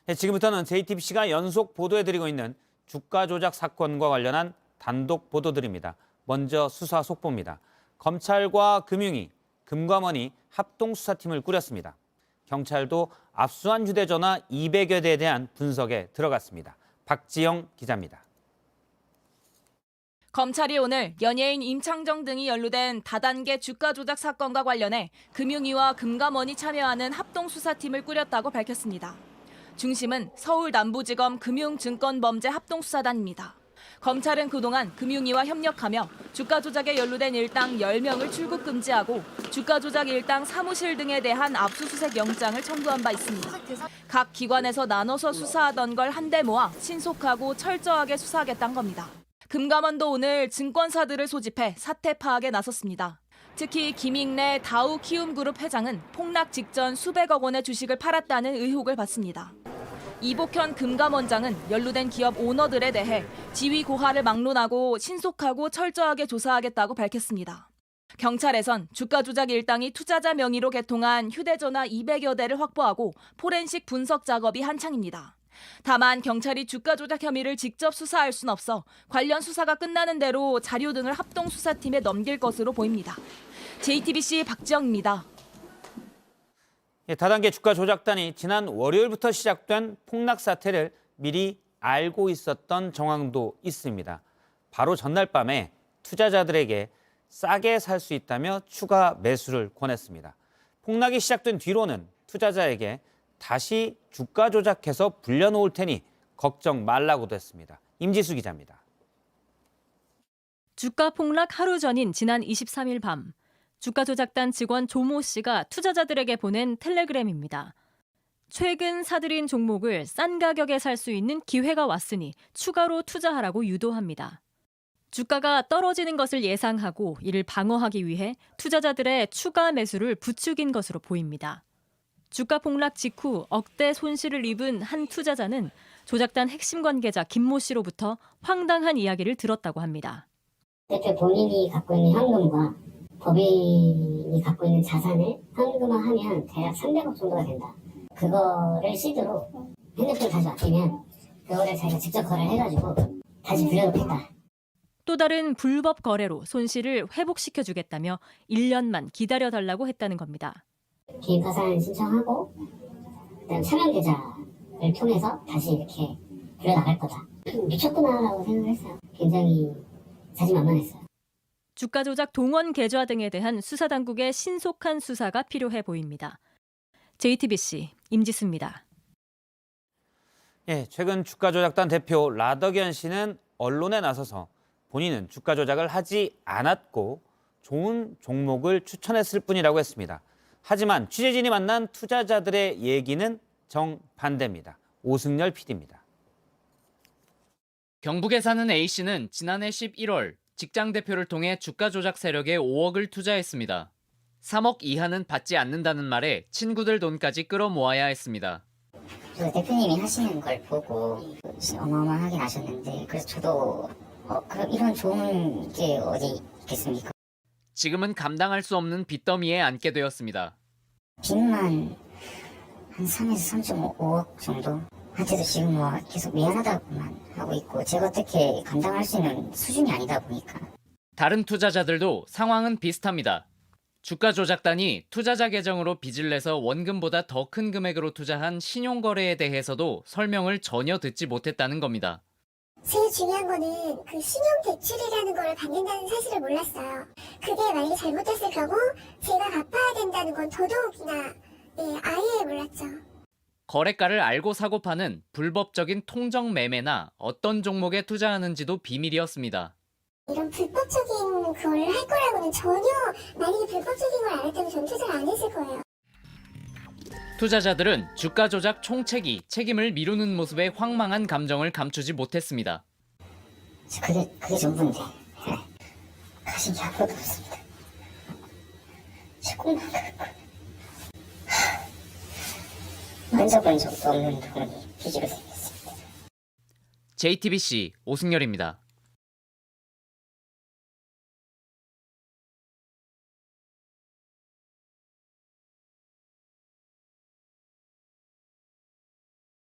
네, 지금부터는 JTBC가 연속 보도해드리고 있는 주가 조작 사건과 관련한 단독 보도들입니다. 먼저 수사 속보입니다. 검찰과 금융위, 금감원이 합동수사팀을 꾸렸습니다. 경찰도 압수한 휴대전화 200여 대에 대한 분석에 들어갔습니다. 박지영 기자입니다. 검찰이 오늘 연예인 임창정 등이 연루된 다단계 주가 조작 사건과 관련해 금융위와 금감원이 참여하는 합동수사팀을 꾸렸다고 밝혔습니다. 중심은 서울 남부지검 금융증권범죄 합동수사단입니다. 검찰은 그동안 금융위와 협력하며 주가 조작에 연루된 일당 10명을 출국 금지하고 주가 조작 일당 사무실 등에 대한 압수수색 영장을 청구한 바 있습니다. 각 기관에서 나눠서 수사하던 걸 한데 모아 신속하고 철저하게 수사하겠다는 겁니다. 금감원도 오늘 증권사들을 소집해 사태 파악에 나섰습니다. 특히 김익래 다우키움그룹 회장은 폭락 직전 수백억 원의 주식을 팔았다는 의혹을 받습니다. 이복현 금감원장은 연루된 기업 오너들에 대해 지위 고하를 막론하고 신속하고 철저하게 조사하겠다고 밝혔습니다. 경찰에선 주가 조작 일당이 투자자 명의로 개통한 휴대전화 200여 대를 확보하고 포렌식 분석 작업이 한창입니다. 다만 경찰이 주가 조작 혐의를 직접 수사할 순 없어 관련 수사가 끝나는 대로 자료 등을 합동수사팀에 넘길 것으로 보입니다. JTBC 박지영입니다. 다단계 주가 조작단이 지난 월요일부터 시작된 폭락 사태를 미리 알고 있었던 정황도 있습니다. 바로 전날 밤에 투자자들에게 싸게 살 수 있다며 추가 매수를 권했습니다. 폭락이 시작된 뒤로는 투자자에게 다시 주가 조작해서 불려놓을 테니 걱정 말라고도 했습니다. 임지수 기자입니다. 주가 폭락 하루 전인 지난 23일 밤, 주가 조작단 직원 조모 씨가 투자자들에게 보낸 텔레그램입니다. 최근 사들인 종목을 싼 가격에 살 수 있는 기회가 왔으니 추가로 투자하라고 유도합니다. 주가가 떨어지는 것을 예상하고 이를 방어하기 위해 투자자들의 추가 매수를 부추긴 것으로 보입니다. 주가 폭락 직후 억대 손실을 입은 한 투자자는 조작단 핵심 관계자 김모 씨로부터 황당한 이야기를 들었다고 합니다. 대표 본인이 갖고 있는 현금과 법인이 갖고 있는 자산을 현금화하면 대략 300억 정도가 된다. 그거를 시드로 핸드폰 다시 맡기면 그거를 자기가 직접 거래를 해가지고 다시 불려놓겠다. 또 다른 불법 거래로 손실을 회복시켜주겠다며 1년만 기다려달라고 했다는 겁니다. 개인파산 신청하고 그다음 차명 계좌를 통해서 다시 이렇게 불려나갈 거다. 미쳤구나라고 생각을 했어요. 굉장히 자신만만했어요. 주가 조작 동원 계좌 등에 대한 수사당국의 신속한 수사가 필요해 보입니다. JTBC 임지수입니다. 최근 주가 조작단 대표 라덕연 씨는 언론에 나서서 본인은 주가 조작을 하지 않았고 좋은 종목을 추천했을 뿐이라고 했습니다. 하지만 취재진이 만난 투자자들의 얘기는 정반대입니다. 오승열 PD입니다. 경북에 사는 A씨는 지난해 11월 직장 대표를 통해 주가 조작 세력에 5억을 투자했습니다. 3억 이하는 받지 않는다는 말에 친구들 돈까지 끌어모아야 했습니다. 그 대표님이 하시는 걸 보고 어마어마하게 나셨는데 그래서 저도 그럼 이런 좋은 게 어디 있겠습니까? 지금은 감당할 수 없는 빚더미에 앉게 되었습니다. 빚만 한 3에서 3.5억 정도? 한테도 지금 뭐 계속 미안하다고만 하고 있고 제가 어떻게 감당할 수 있는 수준이 아니다 보니까. 다른 투자자들도 상황은 비슷합니다. 주가 조작단이 투자자 계정으로 빚을 내서 원금보다 더 큰 금액으로 투자한 신용거래에 대해서도 설명을 전혀 듣지 못했다는 겁니다. 제일 중요한 거는 그 신용 대출이라는 걸 받는다는 사실을 몰랐어요. 그게 만약에 잘못됐을 경우 제가 갚아야 된다는 건 더더욱이나 아예 몰랐죠. 거래가를 알고 사고 파는 불법적인 통정 매매나 어떤 종목에 투자하는지도 비밀이었습니다. 이런 불법적인 걸 할 거라고는 전혀 만약에 불법적인 걸 알았다면 전 투자를 안 했을 거예요. 투자자들은 주가 조작 총책이 책임을 미루는 모습에 황망한 감정을 감추지 못했습니다. 그게 전부인데 가진 게 아무것도 없습니다. 제 꿈만 그거. 만져본 적도 없는 돈이 빚으로 생겼습니다. JTBC 오승열입니다.